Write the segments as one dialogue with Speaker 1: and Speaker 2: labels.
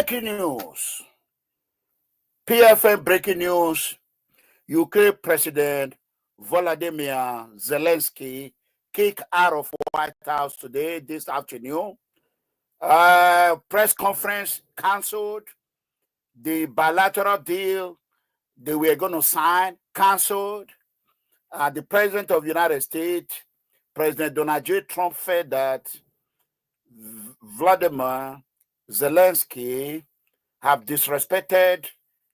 Speaker 1: Breaking news. PFM breaking news. Ukraine President Volodymyr Zelenskyy kicked out of White House today, this afternoon. Press conference cancelled. The bilateral deal they were going to sign cancelled. The President of the United States, President Donald J. Trump, said that Volodymyr Zelenskyy have disrespected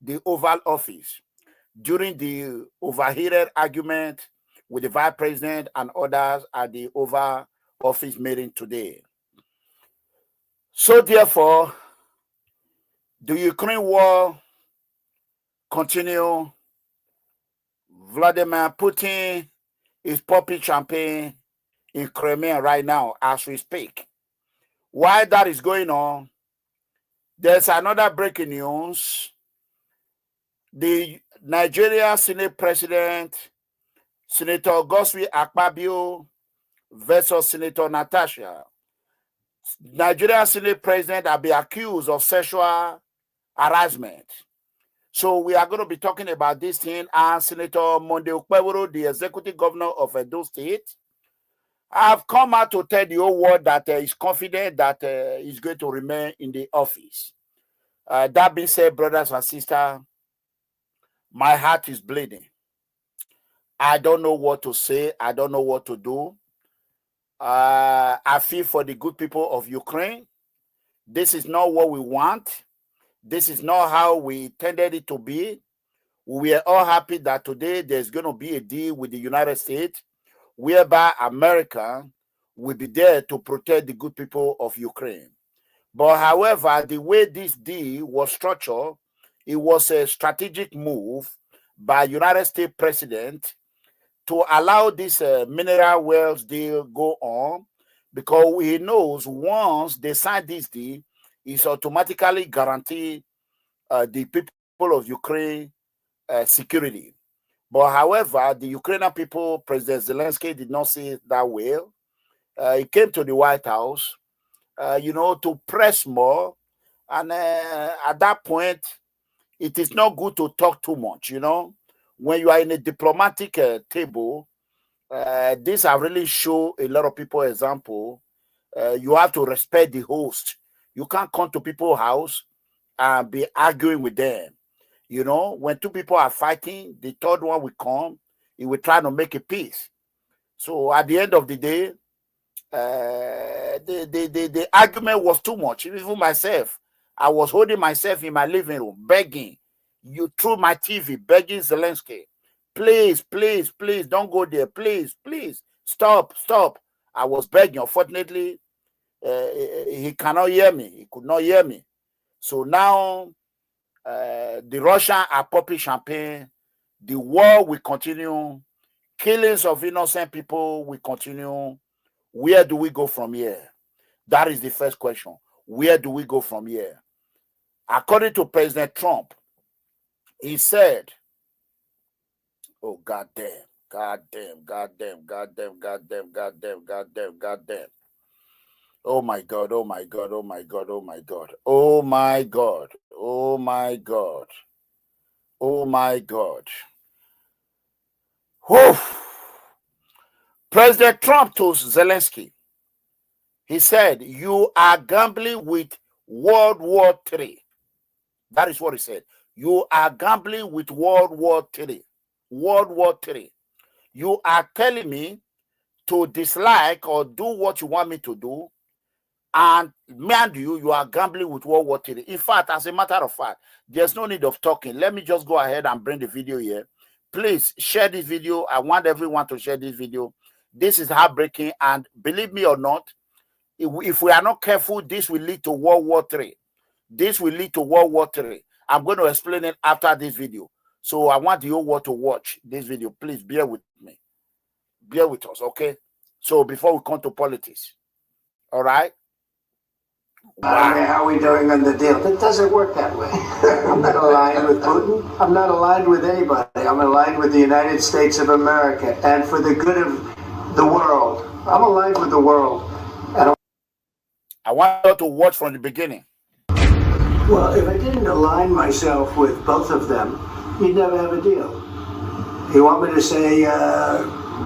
Speaker 1: the Oval Office during the overheated argument with the Vice President and others at the Oval Office meeting today. So therefore, the Ukraine war continue. Vladimir Putin is popping champagne in Crimea right now as we speak. While that is going on, there's another breaking news. The Nigerian Senate President, Senator GODSWILL AKPABIO versus Senator Natasha. Nigerian Senate President have been accused of sexual harassment. So we are going to be talking about this thing. And Senator Monday OKPEBHOLO, the executive governor of Edo State, have come out to tell the whole world that he's confident that he's going to remain in the office. That being said, brothers and sisters, my heart is bleeding. I don't know what to say. I don't know what to do. I feel for the good people of Ukraine. This is not what we want. This is not how we intended it to be. We are all happy that today there's going to be a deal with the United States whereby America will be there to protect the good people of Ukraine. But however, the way this deal was structured, it was a strategic move by United States President to allow this mineral wells deal go on, because he knows once they sign this deal, it's automatically guarantee the people of Ukraine security. But however, the Ukrainian people, President Zelensky, did not see it that well. He came to the White House, to press more. And at that point, it is not good to talk too much, When you are in a diplomatic table, this have really shown a lot of people example. You have to respect the host. You can't come to people's house and be arguing with them. When two people are fighting, the third one will come. He will try to make a peace. So at the end of the day, the argument was too much. Even myself, I was holding myself in my living room, begging you through my TV, begging Zelensky, please, please, please, don't go there. Please, please, stop. I was begging. Unfortunately, he cannot hear me. He could not hear me. So now the Russians are popping champagne. The war will continue. Killings of innocent people will continue. Where do we go from here? That is the first question. Where do we go from here? According to President Trump, he said, oh, goddamn. Oh my God. Whew. President Trump told Zelensky, he said, you are gambling with World War III. That is what he said. You are gambling with World War III. World War III. You are telling me to dislike or do what you want me to do, and mind you are gambling with World War III. In fact, as a matter of fact, there's no need of talking. Let me just go ahead and bring the video here. Please share this video. I want everyone to share this video. This is heartbreaking, and believe me or not, if we are not careful, this will lead to World War III. This will lead to World War III. I'm going to explain it after this video. So I want the whole world to watch this video. Please bear with me. Bear with us, okay? So before we come to politics, all right?
Speaker 2: Wow. How are we doing on the deal? It doesn't work that way. I'm not aligned with Putin. I'm not aligned with anybody. I'm aligned with the United States of America and for the good of the world. I'm aligned with the world. And
Speaker 1: I want you to watch from the beginning.
Speaker 2: Well, if I didn't align myself with both of them, you'd never have a deal. You want me to say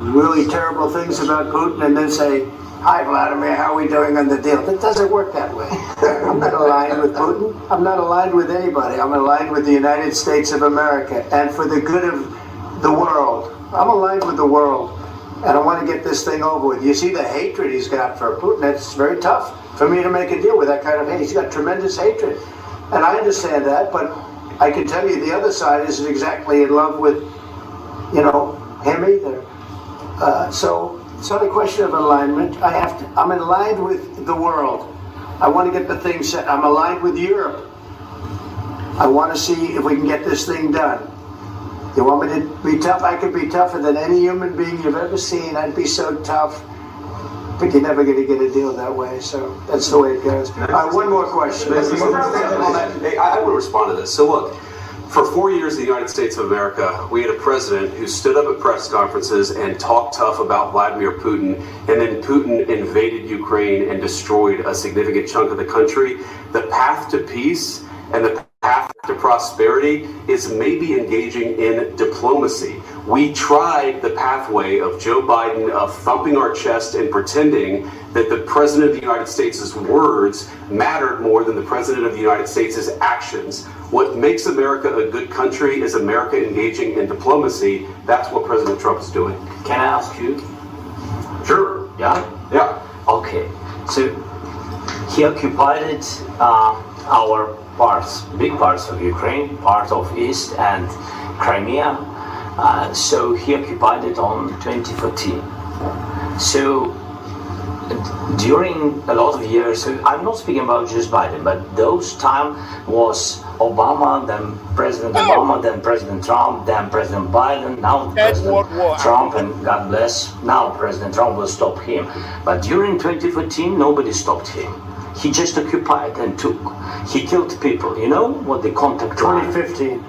Speaker 2: really terrible things about Putin and then say, "Hi, Vladimir, how are we doing on the deal?" It doesn't work that way. I'm not aligned with Putin. I'm not aligned with anybody. I'm aligned with the United States of America and for the good of the world. I'm aligned with the world, and I want to get this thing over with. You see the hatred he's got for Putin. It's very tough for me to make a deal with that kind of hate. He's got tremendous hatred, and I understand that, but I can tell you the other side isn't exactly in love with, him either. So it's not a question of alignment. I'm aligned with the world. I want to get the thing set. I'm aligned with Europe. I want to see if we can get this thing done. You want me to be tough? I could be tougher than any human being you've ever seen. I'd be so tough. But you're never going to get a deal that way, so that's the way it goes. One more question.
Speaker 3: I want to respond to this. So look, for 4 years in the United States of America, we had a president who stood up at press conferences and talked tough about Vladimir Putin, and then Putin invaded Ukraine and destroyed a significant chunk of the country. The path to peace and the path to prosperity is maybe engaging in diplomacy. We tried the pathway of Joe Biden of thumping our chest and pretending that the President of the United States' words mattered more than the President of the United States' actions. What makes America a good country is America engaging in diplomacy. That's what President Trump is doing.
Speaker 4: Can I ask you?
Speaker 3: Sure.
Speaker 4: Yeah?
Speaker 3: Yeah.
Speaker 4: Okay. So he occupied our parts, big parts of Ukraine, part of East and Crimea. So he occupied it on 2014. So during a lot of years, so I'm not speaking about just Biden, but those time was Obama, then President Obama, then President Trump, then President Biden, now President Trump, and God bless, now President Trump will stop him. But during 2014, nobody stopped him. He just occupied and took. He killed people. You know what the contact
Speaker 2: 2015.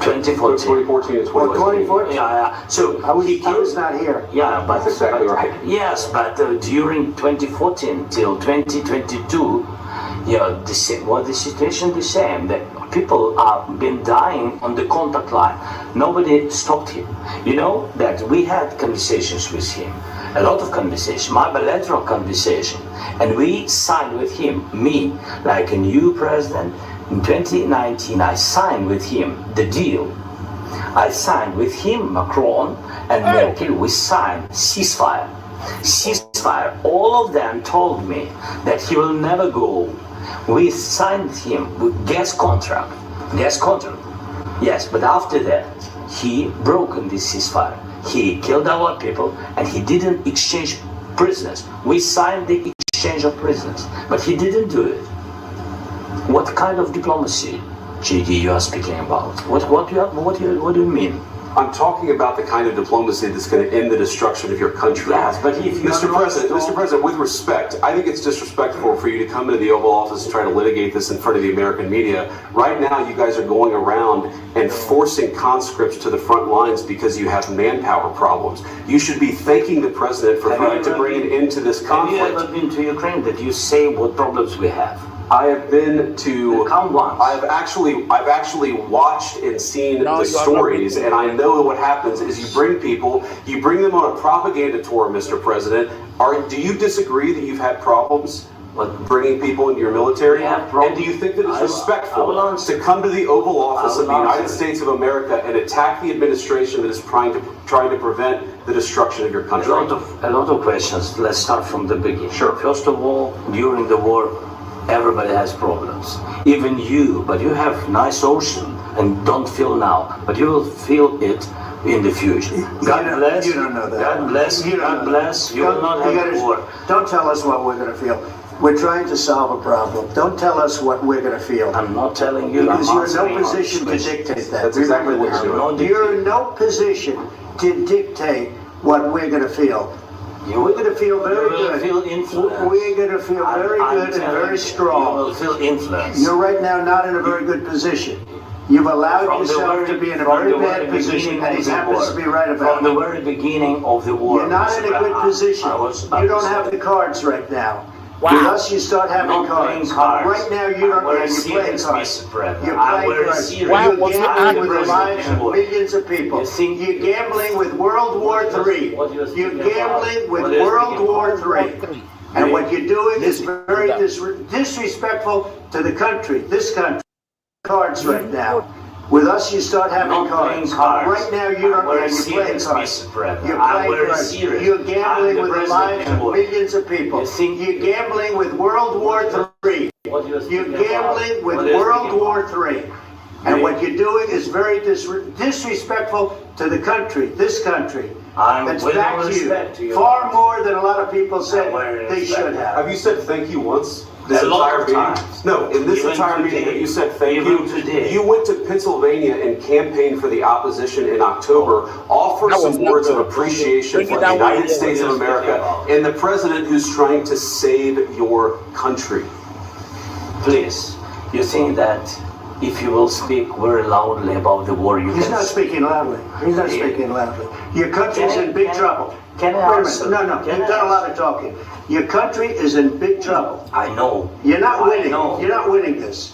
Speaker 3: 2014 and 2014.
Speaker 2: 2014?
Speaker 4: Yeah. So
Speaker 2: I was not here.
Speaker 4: Yeah, but
Speaker 3: that's exactly right.
Speaker 4: Yes, but during 2014 till 2022, the situation the same. That people have been dying on the contact line. Nobody stopped him. You know that we had conversations with him, a lot of conversation, my bilateral conversation, and we signed with him, me, like a new president. In 2019, I signed with him the deal. I signed with him, Macron and Merkel, we signed ceasefire. Ceasefire. All of them told me that he will never go. We signed him with gas contract. Gas contract. Yes, but after that, he broke this ceasefire. He killed our people and he didn't exchange prisoners. We signed the exchange of prisoners, but he didn't do it. What kind of diplomacy, JD, you are speaking about? What do you mean?
Speaker 3: I'm talking about the kind of diplomacy that's going to end the destruction of your country.
Speaker 4: Yes, but if you
Speaker 3: Mr. President, with respect, I think it's disrespectful for you to come into the Oval Office and try to litigate this in front of the American media. Right now, you guys are going around and forcing conscripts to the front lines because you have manpower problems. You should be thanking the President for trying to bring an end to this conflict.
Speaker 4: Have you ever been to Ukraine that you say what problems we have?
Speaker 3: I have been to.
Speaker 4: Count once.
Speaker 3: I've actually watched and seen the stories, and I know what happens is you bring them on a propaganda tour, Mr. President. Do you disagree that you've had problems with bringing people into your military? And do you think that it's respectful to come to the Oval Office of the United States of America and attack the administration that is trying to prevent the destruction of your country?
Speaker 4: A lot of questions. Let's start from the beginning.
Speaker 3: Sure.
Speaker 4: First of all, during the war, everybody has problems, even you, but you have nice ocean and don't feel now, but you will feel it in the future. God bless.
Speaker 2: You don't know that.
Speaker 4: God bless. God bless. You will not have war.
Speaker 2: Don't tell us what we're going to feel. We're trying to solve a problem. Don't tell us what we're going to feel.
Speaker 4: I'm not telling you.
Speaker 2: Because you're in no position to dictate that.
Speaker 3: That's exactly what you're doing.
Speaker 2: You're in no position to dictate what we're going to feel. We're going to feel very good.
Speaker 4: Feel influence.
Speaker 2: We're going to feel very good and very strong.
Speaker 4: You will feel influence.
Speaker 2: You're right now not in a very good position. You've allowed yourself to be in a very bad position, and he happens to be right about it.
Speaker 4: From the very beginning of the war.
Speaker 2: You're not in a good position. You don't have the cards right now. With
Speaker 1: Wow.
Speaker 2: us, you start having cards. Right now, you don't have you play cards. You're playing cards.
Speaker 1: Why
Speaker 2: You're
Speaker 1: was it
Speaker 2: gambling with the
Speaker 1: angry?
Speaker 2: lives of millions of people. You're gambling with World War III. You're gambling with World War III. And what you're doing is very disrespectful to the country, this country. Cards right now. With us, you start having cards. Right now, you don't have you play cards. You're playing cards. You're gambling with the lives of millions of people. You're gambling with World War III. You're gambling with World War III. And what you're doing is very disrespectful to the country, this country. That's back to you. Far more than a lot of people said they should have.
Speaker 3: Have you said thank you once? This entire meeting? No, in this entire meeting that you said thank you. You went to Pennsylvania and campaigned for the opposition in October. Offer some words of appreciation for the United States of America and the president who's trying to save your country.
Speaker 4: Please, you think that if you will speak very loudly about the war, you
Speaker 2: He's not speaking loudly. He's not speaking loudly. Your country's in big trouble.
Speaker 4: Can I
Speaker 2: Wait a
Speaker 4: answer?
Speaker 2: minute. No, you've done a lot of talking. Your country is in big trouble.
Speaker 4: I know.
Speaker 2: You're not winning.
Speaker 4: know.
Speaker 2: You're not winning this.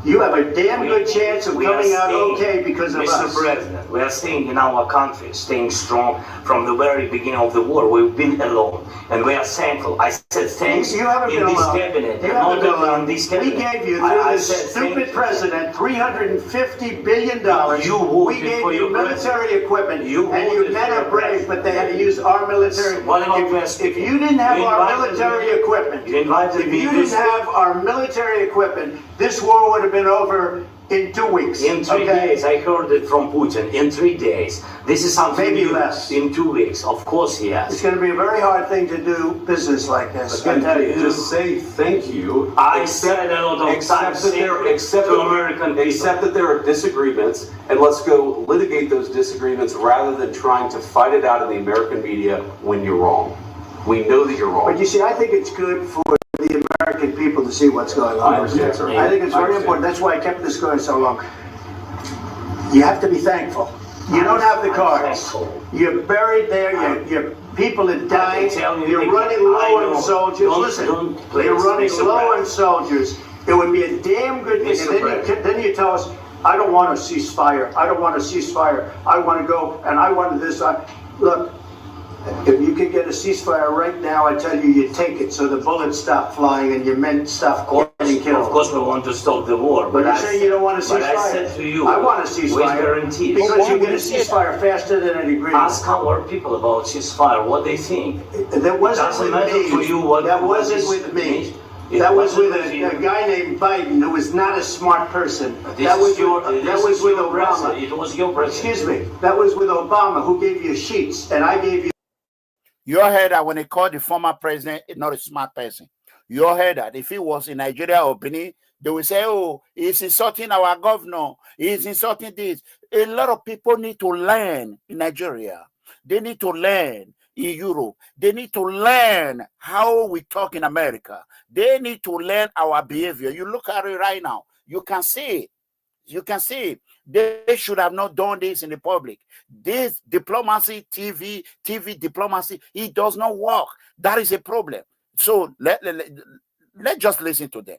Speaker 2: You have a damn good chance of coming out okay because of us.
Speaker 4: Mr. President, we are staying in our country, staying strong from the very beginning of the war. We've been alone, and we are thankful. I said thanks
Speaker 2: You haven't
Speaker 4: in
Speaker 2: been
Speaker 4: this
Speaker 2: alone.
Speaker 4: cabinet,
Speaker 2: You
Speaker 4: and
Speaker 2: haven't
Speaker 4: not
Speaker 2: been
Speaker 4: only
Speaker 2: alone.
Speaker 4: in this
Speaker 2: We
Speaker 4: cabinet.
Speaker 2: gave you, through this stupid president, $350 billion.
Speaker 4: You voted
Speaker 2: We gave
Speaker 4: for
Speaker 2: you
Speaker 4: your
Speaker 2: military equipment, and your
Speaker 4: voted
Speaker 2: men
Speaker 4: for
Speaker 2: are
Speaker 4: your
Speaker 2: brave, but they had to use our military.
Speaker 4: What about
Speaker 2: If you didn't have
Speaker 4: You
Speaker 2: our
Speaker 4: invited
Speaker 2: military
Speaker 4: me.
Speaker 2: equipment,
Speaker 4: You invited
Speaker 2: if
Speaker 4: me
Speaker 2: you
Speaker 4: to
Speaker 2: didn't
Speaker 4: speak.
Speaker 2: have our military equipment, this war would have been over in 2 weeks.
Speaker 4: In 3 days, I heard it from Putin. In 3 days. This is something
Speaker 2: Maybe
Speaker 4: new.
Speaker 2: less.
Speaker 4: In 2 weeks. Of course he has.
Speaker 2: It's going to be a very hard thing to do business like this. I tell you.
Speaker 3: Just say thank you.
Speaker 4: I said a lot of times to American people.
Speaker 3: Accept that there are disagreements, and let's go litigate those disagreements rather than trying to fight it out in the American media when you're wrong. We know that you're wrong.
Speaker 2: But you see, I think it's good for the American people to see what's going on.
Speaker 3: I understand, sir.
Speaker 2: I think it's very important. That's why I kept this going so long. You have to be thankful. You don't have the cards. You're buried there. Your people are dying. You're running low on soldiers. Listen, you're running low on soldiers. It would be a damn good thing. And then you tell us, I don't want a ceasefire. I don't want a ceasefire. I want to go and I want this. Look, if you could get a ceasefire right now, I tell you, you take it so the bullets stop flying and your men stop getting killed.
Speaker 4: Of course we want to stop the war.
Speaker 2: But you say you don't want a ceasefire.
Speaker 4: But I said to you,
Speaker 2: I want a ceasefire.
Speaker 4: Guaranteed.
Speaker 2: Because you get a ceasefire faster than an agreement.
Speaker 4: Ask our people about ceasefire, what they think.
Speaker 2: That wasn't
Speaker 4: Doesn't
Speaker 2: with
Speaker 4: matter
Speaker 2: me.
Speaker 4: for you what
Speaker 2: That wasn't with me. That was with a guy named Biden who was not a smart person. That was with Obama.
Speaker 4: It was your president.
Speaker 2: Excuse me. That was with Obama, who gave you sheets, and I gave you.
Speaker 1: You heard that when they called the former president not a smart person. You heard that if he was in Nigeria or Benin, they will say, oh, he's insulting our governor. He's insulting this. A lot of people need to learn in Nigeria. They need to learn in Europe. They need to learn how we talk in America. They need to learn our behavior. You look at it right now. You can see it. You can see it. They should have not done this in the public. This diplomacy, TV diplomacy, it does not work. That is a problem. So let's just listen to them.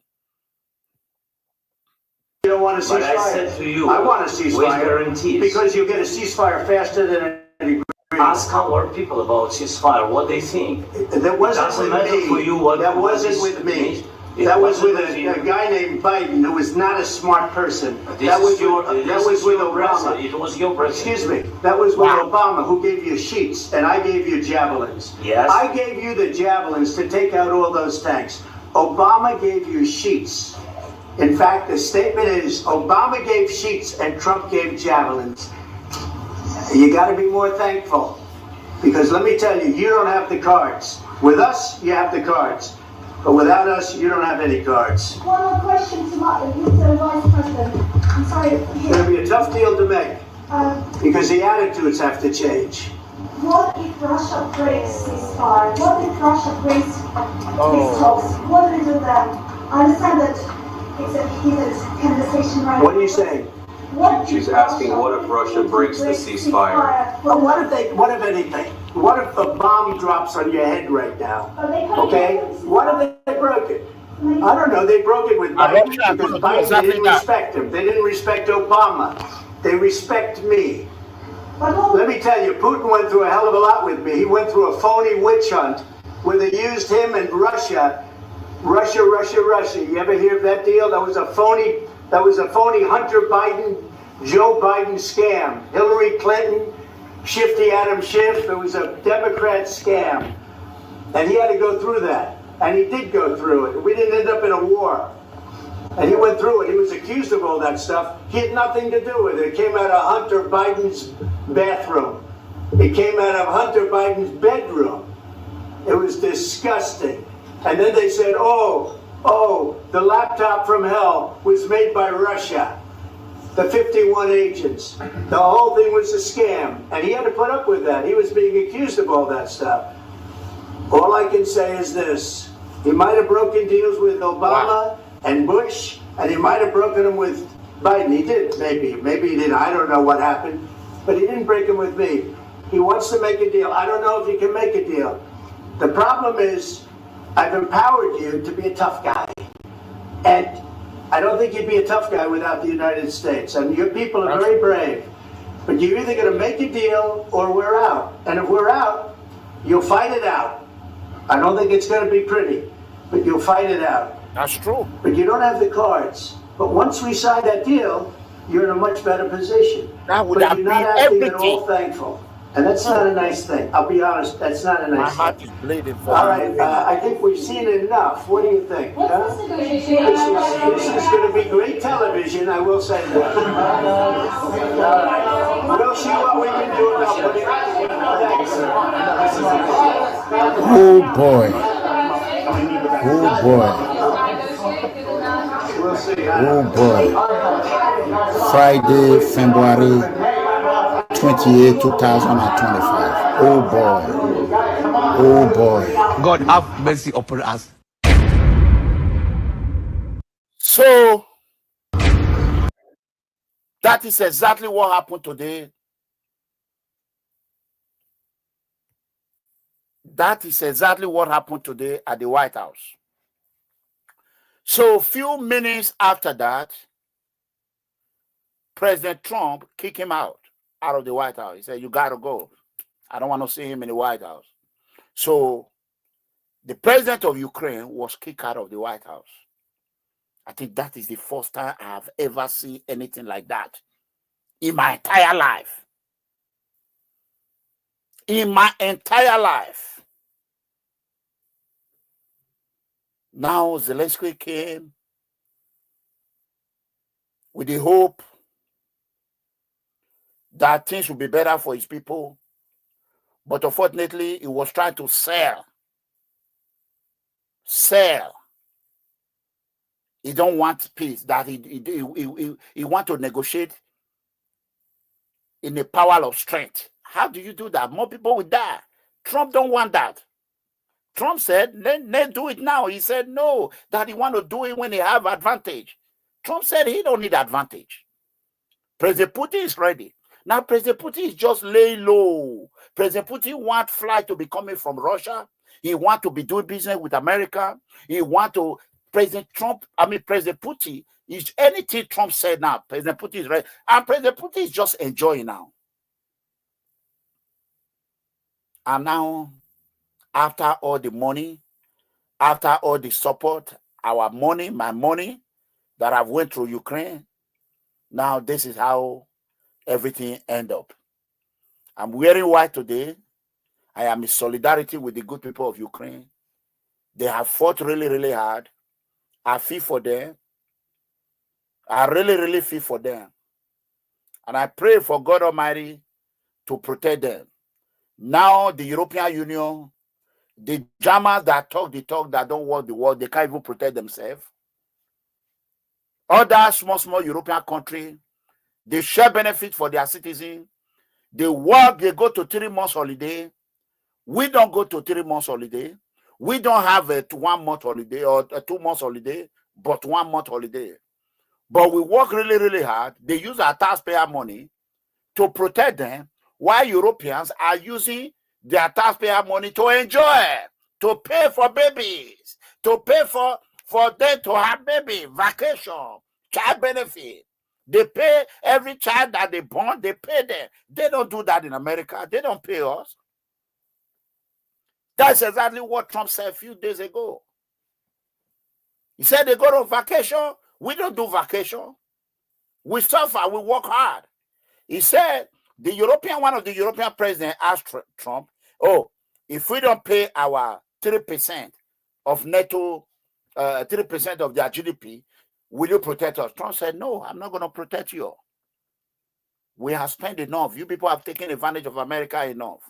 Speaker 2: You don't want a ceasefire.
Speaker 4: But I said to you,
Speaker 2: I want a ceasefire.
Speaker 4: Guarantees.
Speaker 2: Because you get a ceasefire faster than an agreement.
Speaker 4: Ask our people about ceasefire, what they think.
Speaker 2: That wasn't
Speaker 4: Doesn't
Speaker 2: with
Speaker 4: matter
Speaker 2: me.
Speaker 4: for you what
Speaker 2: That wasn't with me. That was with a guy named Biden who was not a smart person. That was with Obama.
Speaker 4: It was your president.
Speaker 2: Excuse me. That was with Obama, who gave you sheets, and I gave you javelins.
Speaker 4: Yes.
Speaker 2: I gave you the javelins to take out all those tanks. Obama gave you sheets. In fact, the statement is Obama gave sheets and Trump gave javelins. You got to be more thankful. Because let me tell you, you don't have the cards. With us, you have the cards. But without us, you don't have any cards.
Speaker 5: One more question to Mr. Vice President. I'm sorry.
Speaker 2: It's going to be a tough deal to make. Because the attitudes have to change.
Speaker 5: What if Russia breaks ceasefire? What if Russia breaks these talks? What do we do then? I understand that it's a heated conversation right now.
Speaker 2: What are you saying?
Speaker 3: She's asking, what if Russia breaks the ceasefire?
Speaker 2: Well, what if anything? What if a bomb drops on your head right now? Okay? What if they broke it? I don't know. They broke it with Biden because Biden didn't respect him. They didn't respect Obama. They respect me. Let me tell you, Putin went through a hell of a lot with me. He went through a phony witch hunt where they used him and Russia. You ever hear of that deal? That was a phony Hunter Biden, Joe Biden scam. Hillary Clinton, Shifty Adam Schiff. It was a Democrat scam. And he had to go through that. And he did go through it. We didn't end up in a war. And he went through it. He was accused of all that stuff. He had nothing to do with it. It came out of Hunter Biden's bathroom. It came out of Hunter Biden's bedroom. It was disgusting. And then they said, oh, the laptop from hell was made by Russia. The 51 agents. The whole thing was a scam. And he had to put up with that. He was being accused of all that stuff. All I can say is this. He might have broken deals with Obama and Bush, and he might have broken them with Biden. He did, maybe. Maybe he didn't. I don't know what happened. But he didn't break them with me. He wants to make a deal. I don't know if he can make a deal. The problem is, I've empowered you to be a tough guy. And I don't think you'd be a tough guy without the United States. And your people are very brave. But you're either going to make a deal or we're out. And if we're out, you'll fight it out. I don't think it's going to be pretty, but you'll fight it out.
Speaker 1: That's true.
Speaker 2: But you don't have the cards. But once we sign that deal, you're in a much better position.
Speaker 1: That would
Speaker 2: but
Speaker 1: have
Speaker 2: you're
Speaker 1: been
Speaker 2: not acting
Speaker 1: everything.
Speaker 2: at all thankful. And that's not a nice thing. I'll be honest, that's not a
Speaker 1: My
Speaker 2: nice
Speaker 1: heart
Speaker 2: thing.
Speaker 1: is bleeding for
Speaker 2: All
Speaker 1: you.
Speaker 2: right, I think we've seen enough. What do you think?
Speaker 5: What's
Speaker 2: Huh?
Speaker 5: this negotiation?
Speaker 2: This is going to be great television, I will say that. All right. We'll see what we can do about putting it.
Speaker 1: Oh boy. Oh boy.
Speaker 2: We'll see.
Speaker 1: Oh boy. Friday, February 28, 2025. Oh boy. Oh boy.
Speaker 6: God have mercy upon us.
Speaker 1: So that is exactly what happened today. That is exactly what happened today at the White House. So a few minutes after that, President Trump kicked him out of the White House. He said, you got to go. I don't want to see him in the White House. So the president of Ukraine was kicked out of the White House. I think that is the first time I have ever seen anything like that in my entire life. In my entire life. Now Zelensky came with the hope that things will be better for his people. But unfortunately, he was trying to sell. He don't want peace, that he want to negotiate in the power of strength. How do you do that? More people will die. Trump don't want that. Trump said, let's do it now. He said no, that he want to do it when they have advantage. Trump said he don't need advantage. President Putin is ready. Now President Putin is just laying low. President Putin want flight to be coming from Russia. He want to be doing business with America. He want to, President Putin, is anything Trump said now, President Putin is ready. And President Putin is just enjoying now. And now, after all the money, after all the support, our money, my money that I've went through Ukraine, now this is how everything end up. I'm wearing white today. I am in solidarity with the good people of Ukraine. They have fought really, really hard. I feel for them. I really, really feel for them. And I pray for God Almighty to protect them. Now the European Union, the Germans that talk the talk, that don't walk the walk, they can't even protect themselves. Other small European countries, they share benefit for their citizens. They work, they go to 3 months holiday. We don't go to 3 months holiday. We don't have a 1 month holiday or a 2 months holiday, but 1 month holiday. But we work really, really hard. They use our taxpayer money to protect them, while Europeans are using their taxpayer money to enjoy, to pay for babies, to pay for them to have baby, vacation, child benefit. They pay every child that they born, they pay them. They don't do that in America. They don't pay us. That's exactly what Trump said a few days ago. He said they go on vacation. We don't do vacation. We suffer. We work hard. He said one of the European presidents asked Trump, oh, if we don't pay our 3% of NATO, 3% of their GDP, will you protect us? Trump said, no, I'm not going to protect you. We have spent enough. You people have taken advantage of America enough.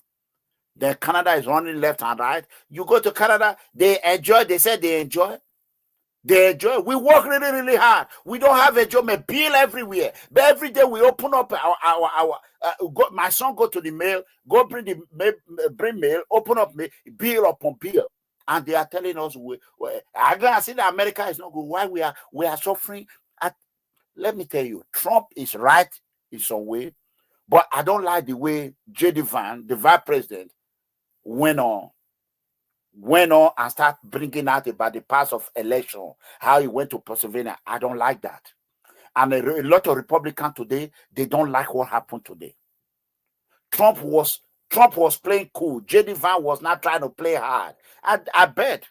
Speaker 1: Then Canada is running left and right. You go to Canada, they enjoy. They said they enjoy. They enjoy. We work really, really hard. We don't have enjoyment. Bill everywhere. But every day we open up my son go to the mail, go bring mail, open up mail, bill upon bill. And they are telling us, I'm going to say that America is not good. Why we are suffering? Let me tell you, Trump is right in some way, but I don't like the way J.D. Vance, the vice president, went on and start bringing out about the past of election, how he went to Pennsylvania. I don't like that. And a lot of Republicans today, they don't like what happened today. Trump was playing cool. J.D. Vance was not trying to play hard. I bet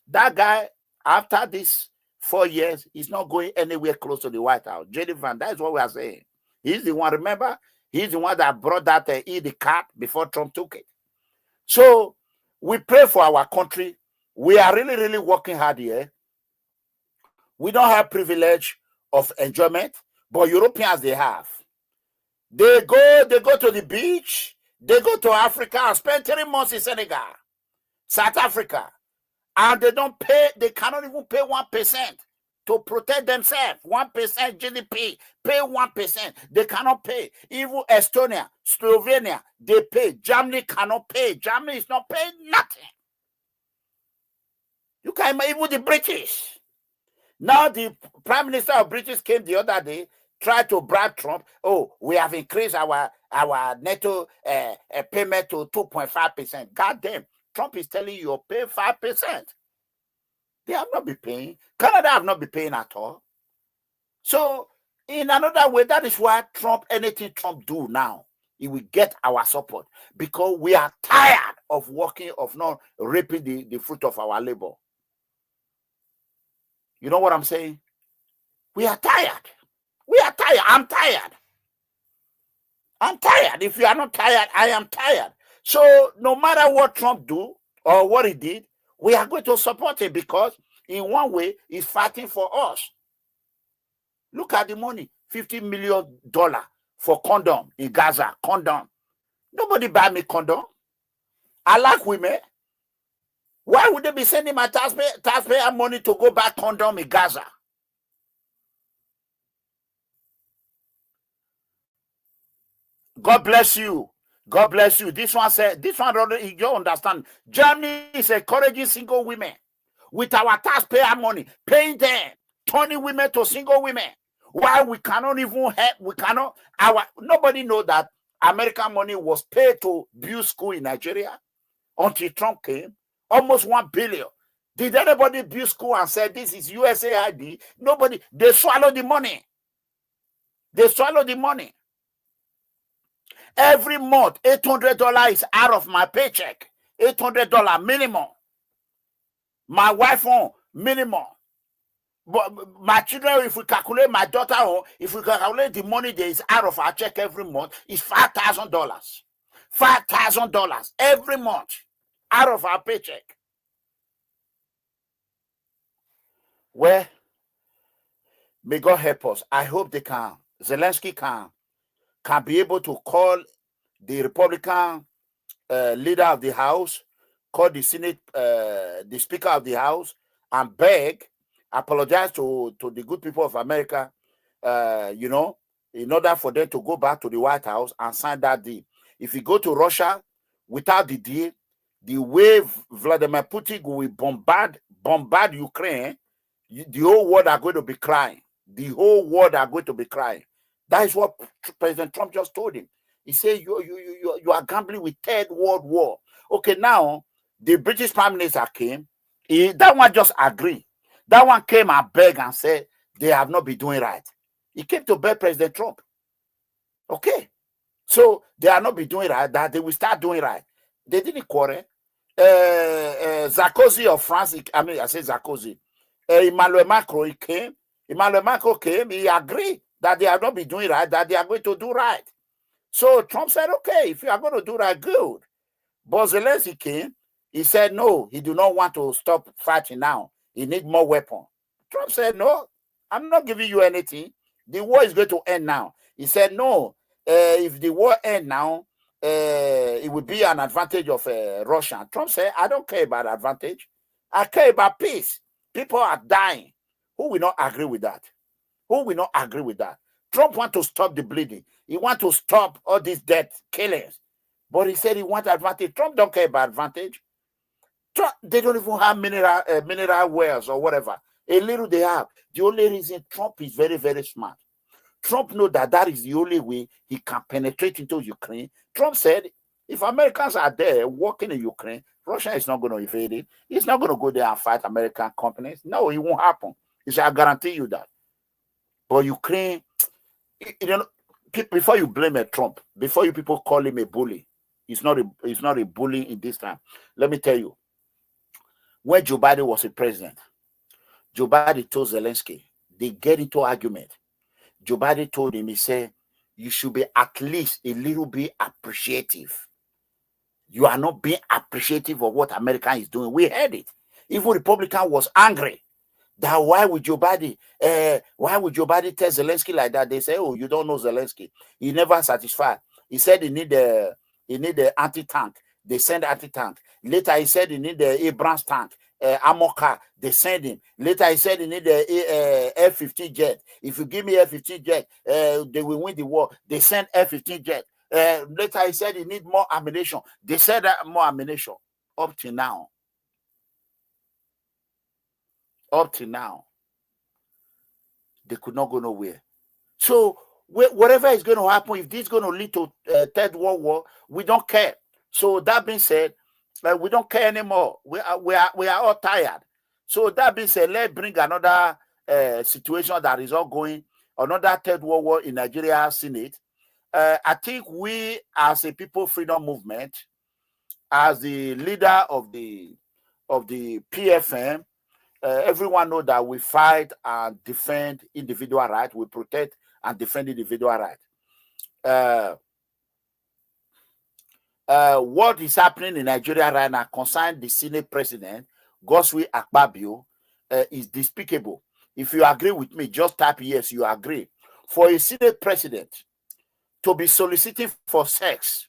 Speaker 1: that guy, after this 4 years, he's not going anywhere close to the White House. J.D. Vance, that's what we are saying. He's the one, remember? He's the one that brought that the cat before Trump took it. So we pray for our country. We are really, really working hard here. We don't have privilege of enjoyment, but Europeans, they have. They go to the beach. They go to Africa and spend 3 months in Senegal, South Africa, and they don't pay. They cannot even pay 1% to protect themselves. 1% GDP, pay 1%. They cannot pay. Even Estonia, Slovenia, they pay. Germany cannot pay. Germany is not paying nothing. You can even the British. Now the Prime Minister of British came the other day, tried to bribe Trump. Oh, we have increased our NATO payment to 2.5%. God damn, Trump is telling you pay 5%. They have not been paying. Canada have not been paying at all. So in another way, that is why anything Trump do now, he will get our support, because we are tired of working, of not reaping the fruit of our labor. You know what I'm saying? We are tired. We are tired. I'm tired. I'm tired. If you are not tired, I am tired. So no matter what Trump do or what he did, we are going to support him, because in one way, he's fighting for us. Look at the money, $50 million for condom in Gaza. Condom. Nobody buy me condom. I like women. Why would they be sending my taxpayer money to go buy condom in Gaza? God bless you. God bless you. This one said, you don't understand. Germany is encouraging single women with our taxpayer money, paying them, turning women to single women. Why we cannot even help, nobody know that American money was paid to build school in Nigeria until Trump came, almost 1 billion. Did anybody build school and say this is USAID? Nobody. They swallow the money. They swallow the money. Every month, $800 is out of my paycheck. $800 minimum. My wife on minimum. But my children, if we calculate my daughter on, if we calculate the money that is out of our check every month, is $5,000. $5,000 every month out of our paycheck. Well, may God help us. I hope they can. Zelensky can be able to call the Republican leader of the House, call the Senate, the Speaker of the House, and apologize to the good people of America, in order for them to go back to the White House and sign that deal. If you go to Russia without the deal, the way Vladimir Putin will bombard Ukraine, the whole world are going to be crying. The whole world are going to be crying. That is what President Trump just told him. He said, you are gambling with Third World War. Okay, now the British Prime Minister came. That one just agreed. That one came and begged and said they have not been doing right. He came to beg President Trump. Okay, so they are not be doing right, that they will start doing right. They didn't quarrel. Sarkozy of France, I say Sarkozy. Emmanuel Macron, he came. Emmanuel Macron came, he agreed that they are not be doing right, that they are going to do right. So Trump said, okay, if you are going to do right, good. But Zelensky came, he said, no, he do not want to stop fighting now. He need more weapons. Trump said, no, I'm not giving you anything. The war is going to end now. He said, no, if the war ends now, it would be an advantage of Russia. Trump said, I don't care about advantage. I care about peace. People are dying. Who will not agree with that? Who will not agree with that? Trump wants to stop the bleeding. He wants to stop all these death killings. But he said he wants advantage. Trump don't care about advantage. Trump, they don't even have mineral wells or whatever. A little they have. The only reason Trump is very, very smart. Trump knows that that is the only way he can penetrate into Ukraine. Trump said, if Americans are there working in Ukraine, Russia is not going to invade it. He's not going to go there and fight American companies. No, it won't happen. He said, I guarantee you that. But Ukraine, you know, before you blame Trump, before you people call him a bully, he's not a bully in this time. Let me tell you, when Joe Biden was a president, Joe Biden told Zelensky, they get into argument. Joe Biden told him, he said, you should be at least a little bit appreciative. You are not being appreciative of what America is doing. We heard it. Even Republican was angry. That why would Joe Biden tell Zelensky like that? They say, oh, you don't know Zelensky. He never satisfied. He said he need the anti-tank. They send anti-tank. Later he said he need the Abrams tank. Armor car, they send him. Later he said he need the F-15 jet. If you give me F-15 jet, they will win the war. They send F-15 jet. Later he said he need more ammunition. They said that more ammunition. Up to now, they could not go nowhere. So whatever is going to happen, if this is going to lead to Third World War, we don't care. So that being said, we don't care anymore. We are all tired. So that being said, let's bring another situation that is ongoing, another Third World War in Nigeria Senate. I think we, as a People Freedom Movement, as the leader of the PFM, everyone knows that we fight and defend individual rights. We protect and defend individual rights. What is happening in Nigeria right now concerning the Senate President, GODSWILL AKPABIO, is despicable. If you agree with me, just type yes, you agree. For a Senate President to be soliciting for sex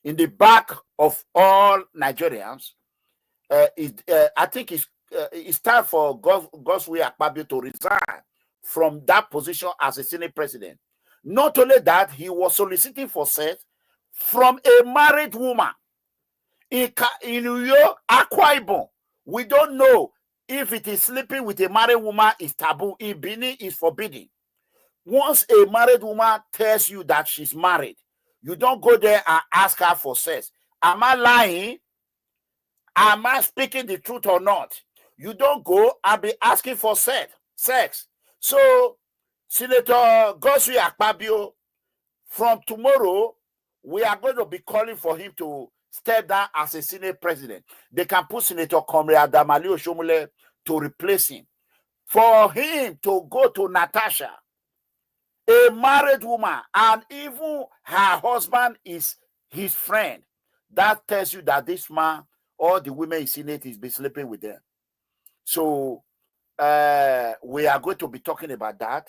Speaker 1: in the back of all Nigerians, I think it's time for GODSWILL AKPABIO to resign from that position as a Senate President. Not only that, he was soliciting for sex from a married woman in Akwa Ibom. We don't know if it is sleeping with a married woman is taboo. In Benin is forbidden. Once a married woman tells you that she's married, you don't go there and ask her for sex. Am I lying? Am I speaking the truth or not? You don't go and be asking for sex. So, Senator GODSWILL AKPABIO, from tomorrow, we are going to be calling for him to step down as a Senate President. They can put Senator Comrade Adamali Oshomole to replace him. For him to go to Natasha, a married woman, and even her husband is his friend, that tells you that this man, all the women in Senate, is be sleeping with them. So we are going to be talking about that.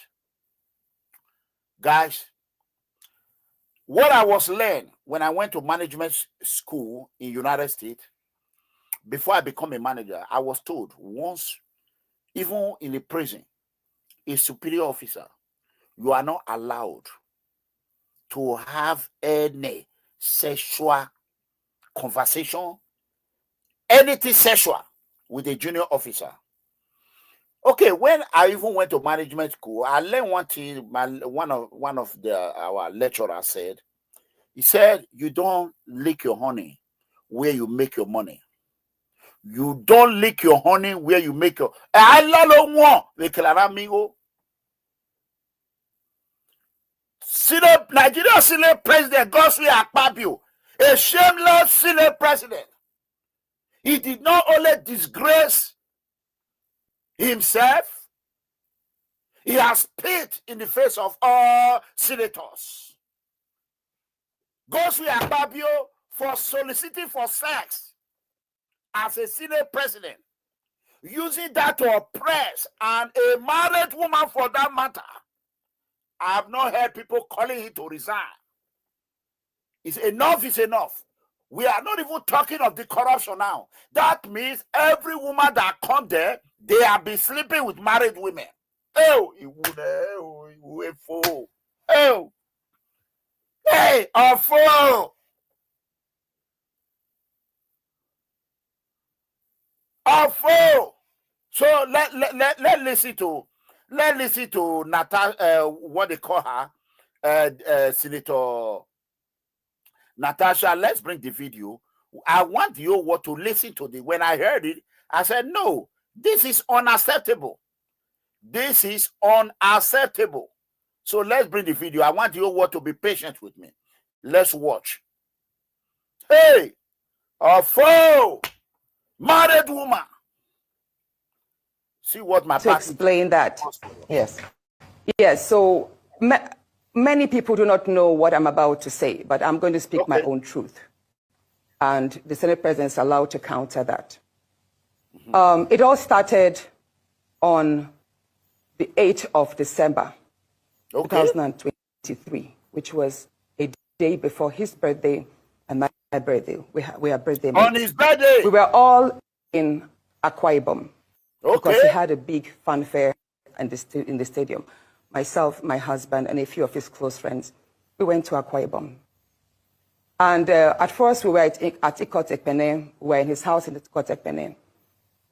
Speaker 1: Guys, what I was learned when I went to management school in United States, before I become a manager, I was told once, even in a prison, a superior officer, you are not allowed to have any sexual conversation, anything sexual with a junior officer. Okay, when I even went to management school, I learned one thing. One of our lecturers said, he said, you don't lick your honey where you make your money. You don't lick your honey where you make your. Nigeria Senate President GODSWILL AKPABIO, a shameless Senate President. He did not only disgrace himself, he has spit in the face of all senators. GODSWILL AKPABIO for soliciting for sex as a Senate President, using that to oppress and a married woman for that matter. I have not heard people calling him to resign. It's enough is enough. We are not even talking of the corruption now. That means every woman that come there, they have been sleeping with married women. Oh, hey, a fool. A fool. So let listen to Natasha, what they call her, Senator Natasha. Let's bring the video. I want you what to listen to when I heard it, I said, no, this is unacceptable. This is unacceptable. So let's bring the video. I want you what to be patient with me. Let's watch. Hey, a fool, married woman. See what my
Speaker 7: to explain that. Yes. Yes. So many people do not know what I'm about to say, but I'm going to speak my own truth. And the Senate President is allowed to counter that. It all started on the 8th of December, 2023, which was a day before his birthday and my birthday. We are birthday mates.
Speaker 1: On his birthday?
Speaker 7: We were all in Akwa Ibom. Because he had a big fanfare in the stadium. Myself, my husband, and a few of his close friends, we went to Akwa Ibom. And at first, we were at Ikot Ekpene. We were in his house in Ikot Ekpene.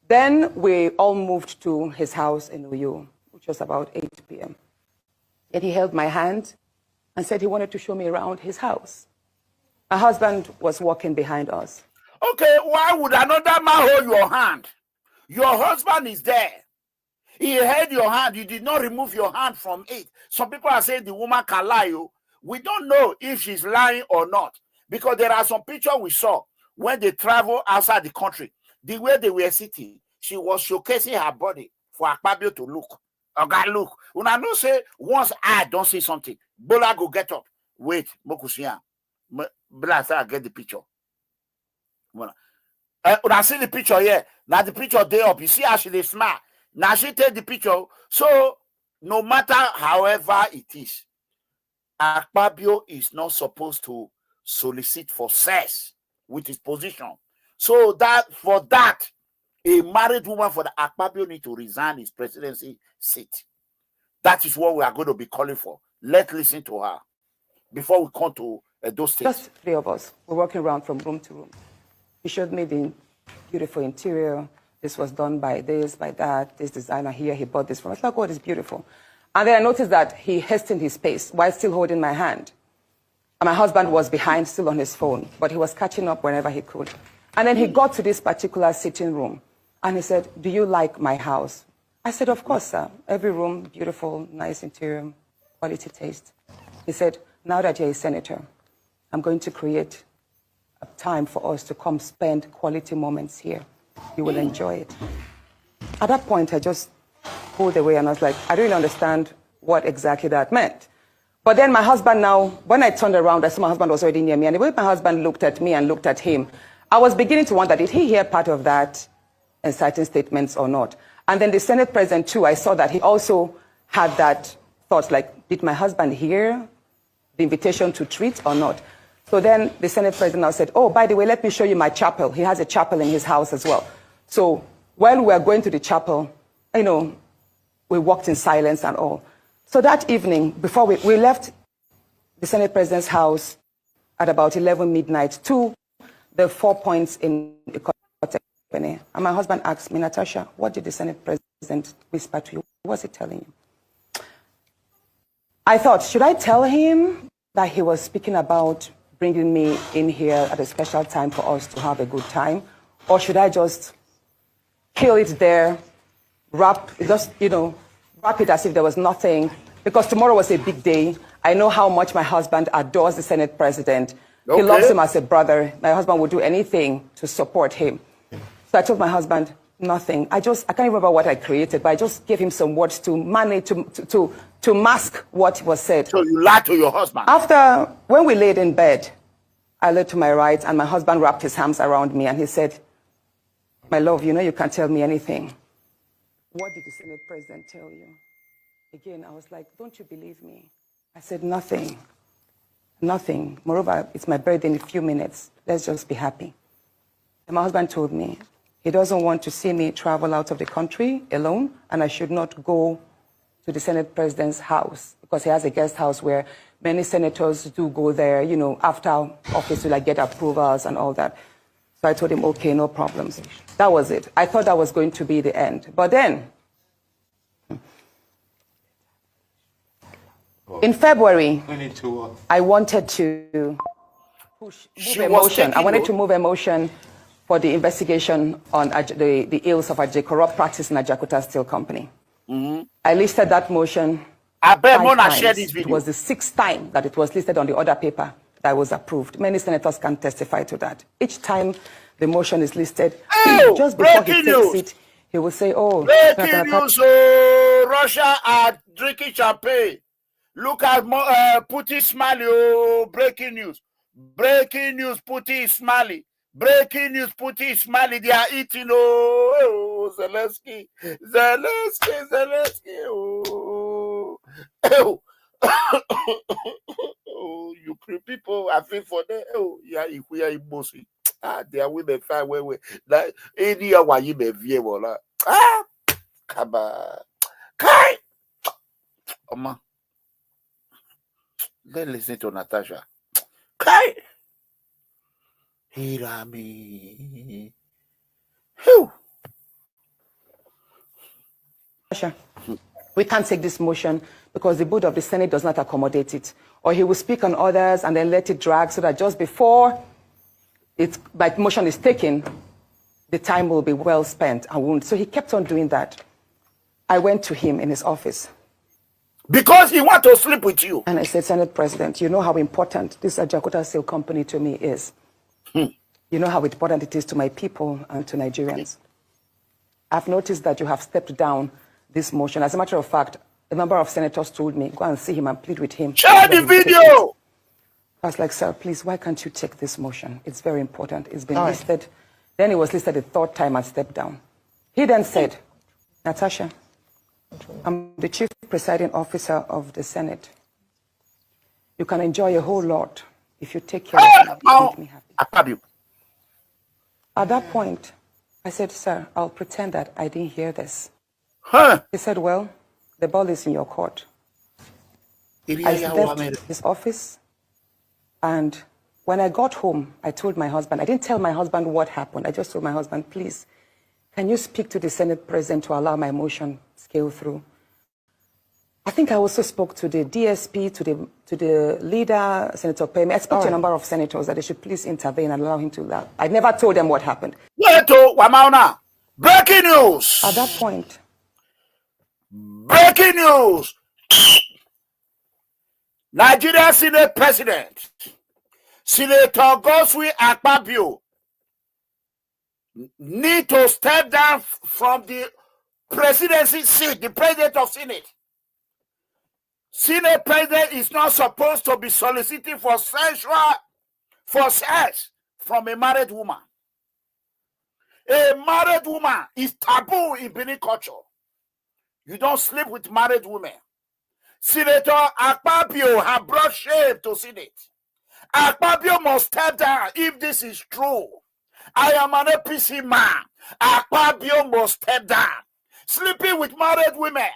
Speaker 7: Then we all moved to his house in Uyo, which was about 8 p.m. And he held my hand and said he wanted to show me around his house. My husband was walking behind us.
Speaker 1: Okay, why would another man hold your hand? Your husband is there. He held your hand. You did not remove your hand from it. Some people are saying the woman can lie. We don't know if she's lying or not. Because there are some pictures we saw when they travel outside the country. The way they were sitting, she was showcasing her body for AKPABIO to look. God, look. When I know say, once I don't see something, Bola go get up. Wait, Mokusian. Bola say I get the picture. When I see the picture here, now the picture day up. You see how she smile. Now she take the picture. So no matter however it is, AKPABIO is not supposed to solicit for sex with his position. So that for that, a married woman for the AKPABIO need to resign his presidency seat. That is what we are going to be calling for. Let's listen to her before we come to those states.
Speaker 7: Just 3 of us. We're walking around from room to room. He showed me the beautiful interior. This was done by this, by that. This designer here, he bought this from. I was like, oh, it's beautiful. And then I noticed that he hastened his pace while still holding my hand. And my husband was behind, still on his phone, but he was catching up whenever he could. And then he got to this particular sitting room, and he said, do you like my house? I said, of course, sir. Every room, beautiful, nice interior, quality taste. He said, now that you're a senator, I'm going to create a time for us to come spend quality moments here. You will enjoy it. At that point, I just pulled away and I was like, I don't really understand what exactly that meant. But then my husband now, when I turned around, I saw my husband was already near me. And the way my husband looked at me and looked at him, I was beginning to wonder, did he hear part of that inciting statements or not? And then the Senate President too, I saw that he also had that thought, like, did my husband hear the invitation to treat or not? So then the Senate President now said, oh, by the way, let me show you my chapel. He has a chapel in his house as well. So while we were going to the chapel, you know, we walked in silence and all. So that evening, before we left the Senate President's house at about 11 midnight to the 4 points in the company. And my husband asked me, Natasha, what did the Senate President whisper to you? What was he telling you? I thought, should I tell him that he was speaking about bringing me in here at a special time for us to have a good time? Or should I just kill it there, wrap it as if there was nothing? Because tomorrow was a big day. I know how much my husband adores the Senate president. He loves him as a brother. My husband would do anything to support him. So I told my husband, nothing. I can't remember what I created, but I just gave him some words to manage, to mask what was said.
Speaker 1: So you lied to your husband?
Speaker 7: After, when we laid in bed, I lay to my right, and my husband wrapped his arms around me, and he said, my love, you know you can't tell me anything. What did the Senate president tell you? Again, I was like, don't you believe me? I said, nothing. Nothing. Moreover, it's my birthday in a few minutes. Let's just be happy. And my husband told me he doesn't want to see me travel out of the country alone, and I should not go to the Senate president's house because he has a guest house where many senators do go there, after office to get approvals and all that. So I told him, okay, no problems. That was it. I thought that was going to be the end. But then, in February, I wanted to move a motion for the investigation on the ills of a corrupt practice in a Jakarta Steel Company. I listed that motion.
Speaker 1: I bet Mona shared this video.
Speaker 7: It was the 6th time that it was listed on the order paper that was approved. Many senators can testify to that. Each time the motion is listed, just before he takes it, he will say, oh,
Speaker 1: breaking news, Russia are drinking champagne. Look at Putin smiley, breaking news. Breaking news, Putin smiley. Breaking news, Putin smiley. They are eating, Zelensky. You people, I feel for them. If we are bossy. They are women fine way. Like any why you may view wala. Come on. Kai. Let's listen to Natasha. Kai. Hirami.
Speaker 7: We can't take this motion because the board of the Senate does not accommodate it. Or he will speak on others and then let it drag so that just before my motion is taken, the time will be well spent. So he kept on doing that. I went to him in his office.
Speaker 1: Because he wants to sleep with you.
Speaker 7: And I said, Senate President, you know how important this Jakarta Steel Company to me is. You know how important it is to my people and to Nigerians. I've noticed that you have stepped down this motion. As a matter of fact, a number of senators told me, go and see him and plead with him.
Speaker 1: Share the video!
Speaker 7: I was like, sir, please, why can't you take this motion? It's very important. It's been listed. Then it was listed the 3rd time and stepped down. He then said, Natasha, I'm the chief presiding officer of the Senate. You can enjoy a whole lot if you take care of me. Make me happy.
Speaker 1: AKPABIO.
Speaker 7: At that point, I said, sir, I'll pretend that I didn't hear this. He said, well, the ball is in your court. I left his office, and when I got home, I told my husband, I didn't tell my husband what happened. I just told my husband, please, can you speak to the Senate president to allow my motion scale through? I think I also spoke to the DSP, to the leader, Senator Payme. I spoke to a number of senators that they should please intervene and allow him to laugh. I never told them what happened.
Speaker 1: Breaking news!
Speaker 7: At that point.
Speaker 1: Breaking news! Nigerian Senate President, Senator GODSWILL AKPABIO, need to step down from the presidency seat, the president of Senate. Senate president is not supposed to be soliciting for sex from a married woman. A married woman is taboo in Benin culture. You don't sleep with married women. Senator AKPABIO has brought shame to Senate. AKPABIO must step down if this is true. I am an APC man. AKPABIO must step down. Sleeping with married women.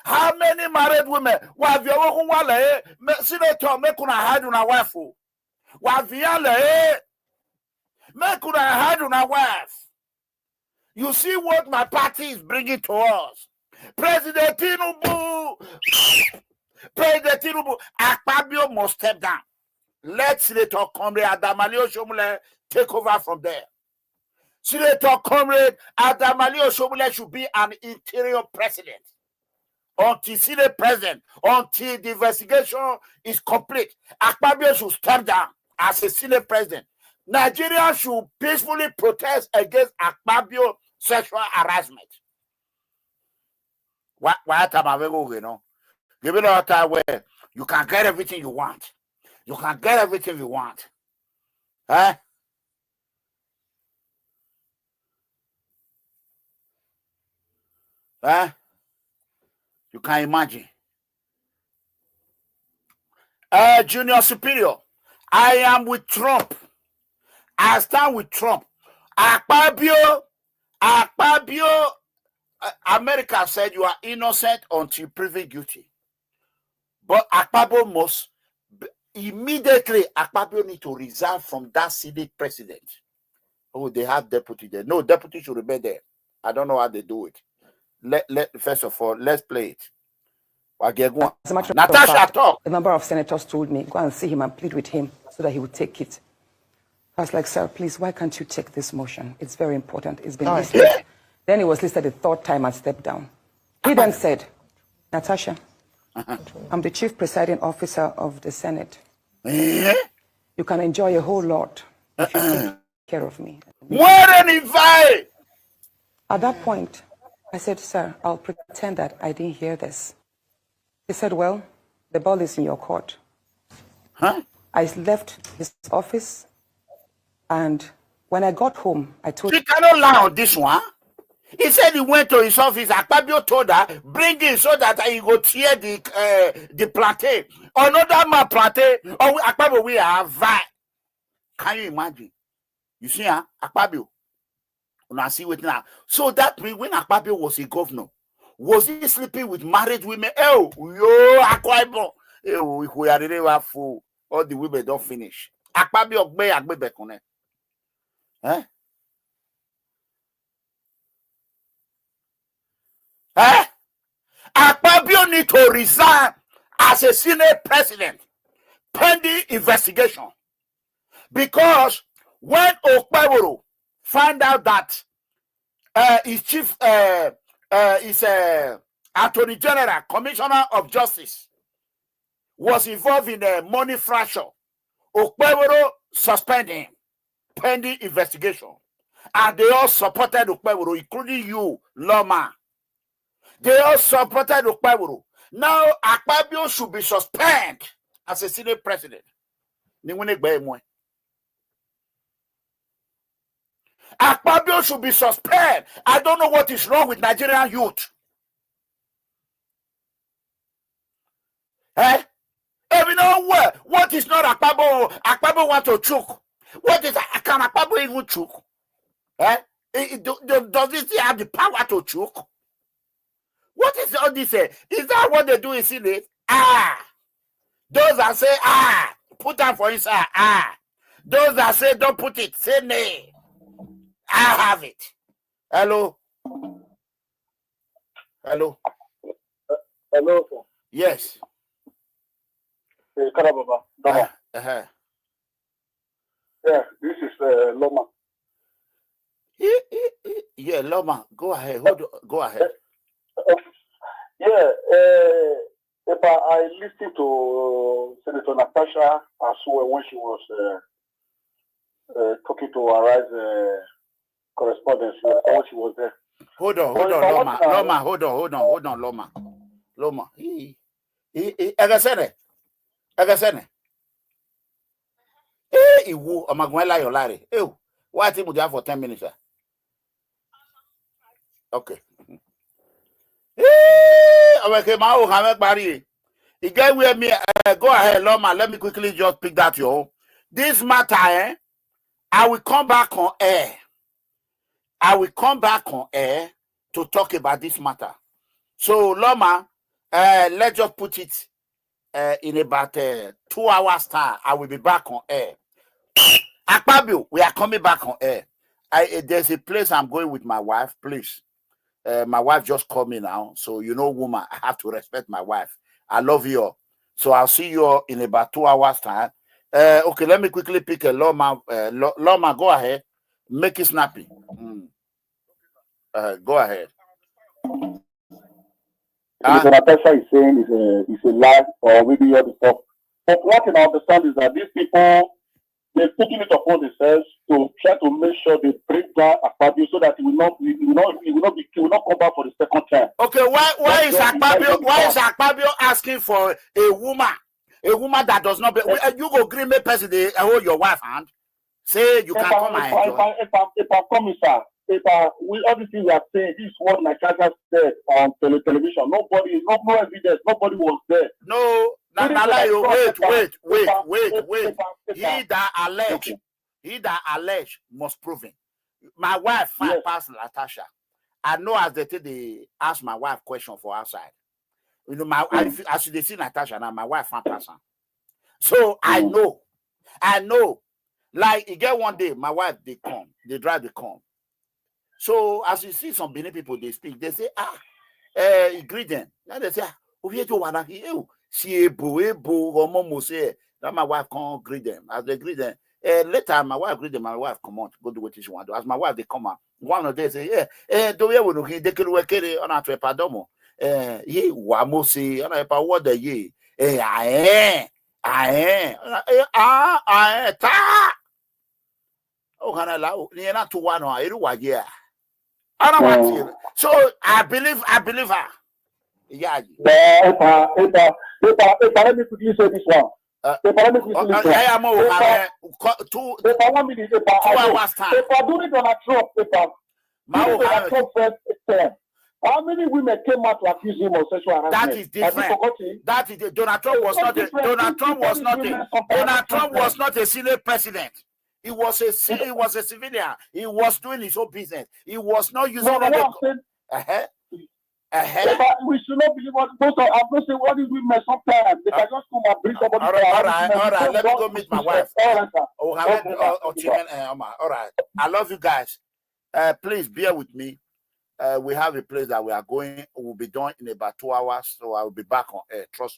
Speaker 1: How many married women? Senator, make una hide una wife. Make una hide una wife. You see what my party is bringing to us. President Tinubu, AKPABIO must step down. let Senator Comrade Adamali Oshomole take over from there. Senator Comrade Adamali Oshomole should be an interior president until Senate president, until the investigation is complete. AKPABIO should step down as a Senate president. Nigeria should peacefully protest against AKPABIO sexual harassment. Why time you know? Give it a time where you can get everything you want. You can get everything you want. Huh? Huh? You can imagine. Junior Superior, I am with Trump. I stand with Trump. AKPABIO, America said you are innocent until proven guilty. But AKPABIO must immediately, AKPABIO need to resign from that Senate president. Oh, they have deputy there. No, deputy should remain there. I don't know how they do it. First of all, let's play it.
Speaker 7: As a matter of
Speaker 1: Natasha,
Speaker 7: fact,
Speaker 1: talk.
Speaker 7: a number of senators told me, go and see him and plead with him so that he would take it. I was like, sir, please, why can't you take this motion? It's very important. It's been listed.
Speaker 1: Yeah.
Speaker 7: Then it was listed the third time and stepped down. He then said, Natasha, I'm the chief presiding officer of the Senate. You can enjoy a whole lot if you take care of me. At that point, I said, sir, I'll pretend that I didn't hear this. He said, well, the ball is in your court.
Speaker 1: Huh?
Speaker 7: I left his office, and when I got home, I told
Speaker 1: He cannot lie on this one. He said he went to his office. AKPABIO told her, bring it so that he go tear the plantain. Another man plantain. Oh, AKPABIO, we have that. Can you imagine? You see, AKPABIO. Now see what now. So that means when AKPABIO was a governor, was he sleeping with married women? Oh, yo, AKPABIO. Oh, if we are really full, all the women don't finish. AKPABIO be AKPABIO connect. Huh? Huh? AKPABIO need to resign as a Senate president pending investigation. Because when OKPEBHOLO find out that his chief is Attorney General, Commissioner of Justice, was involved in a money fracture, OKPEBHOLO suspended him pending investigation. And they all supported OKPEBHOLO, including you, Loma. They all supported OKPEBHOLO. Now, AKPABIO should be suspended as a Senate president. AKPABIO should be suspended. I don't know what is wrong with Nigerian youth. Eh? Every know what is not AKPABIO? AKPABIO want to choke. What is can AKPABIO even choke? Eh? Does it still have the power to choke? What is all this? Is that what they do in Senate? Those that say put them for inside. Those that say don't put it, say nay. I have it. Hello. Hello.
Speaker 8: Hello, sir.
Speaker 1: Yes.
Speaker 8: Loma.
Speaker 1: Yeah,
Speaker 8: this is Loma.
Speaker 1: Yeah, Loma. Go ahead. Go ahead.
Speaker 8: If I listened to Senator Natasha as well when she was talking to Arise correspondence when she was there.
Speaker 1: Hold on, Loma. Hold on, Loma. Egasene. Iwu Omagwela Yolari. Why think we have for 10 minutes? Okay. Again, with me, go ahead, Loma. Let me quickly just pick that, yo. This matter, I will come back on air. To talk about this matter. So, Loma, let's just put it in about 2 hours time. I will be back on air. AKPABIO, we are coming back on air. There's a place I'm going with my wife, please. My wife just called me now. So, you know, woman, I have to respect my wife. I love you all. So I'll see you all in about 2 hours time. Okay, let me quickly pick a Loma. Loma, go ahead. Make it snappy. Go ahead.
Speaker 8: Natasha is saying is a lie or maybe other stuff. But what I understand is that these people, they're taking it upon themselves to try to make sure they break down AKPABIO so that he will not come back for the second time.
Speaker 1: Okay, why is AKPABIO asking for a woman that does not you go green me president hold your wife hand? Say you can come and enjoy.
Speaker 8: If I come, sir, with everything we are saying, this is what Natasha said on television. No evidence, nobody was there.
Speaker 1: No, wait. He that allege must prove it. My wife fine past Natasha. I know as they ask my wife question for outside. You know, as they see Natasha now, my wife fine pass her. So I know. Like, you get one day, my wife, they drive the come. So as you see some Benin people, they speak, they say, greet them. Now they say, that my wife can't greet them. As they greet them, later my wife greet them, my wife come on, go do what she want to do. As my wife, they come out. One of them say, do you want to get on a trepadomo? Wamo say, on a power the ye. Oh, you're not to one or yeah. I don't want you. So I believe her. Yeah.
Speaker 8: Let me quickly say this one. If I during Donald Trump first term, how many women came out to accuse him of sexual harassment?
Speaker 1: That is different. That is Donald Trump was not a senior president. He was a civilian. He was doing his own business. He was not using
Speaker 8: we should not believe what I'm not saying what is women sometimes. They can just come and bring somebody.
Speaker 1: All right. Let me go meet my wife. All right. I love you guys. Please bear with me. We have a place that we are going. We'll be done in about 2 hours, so I will be back on air. Trust me.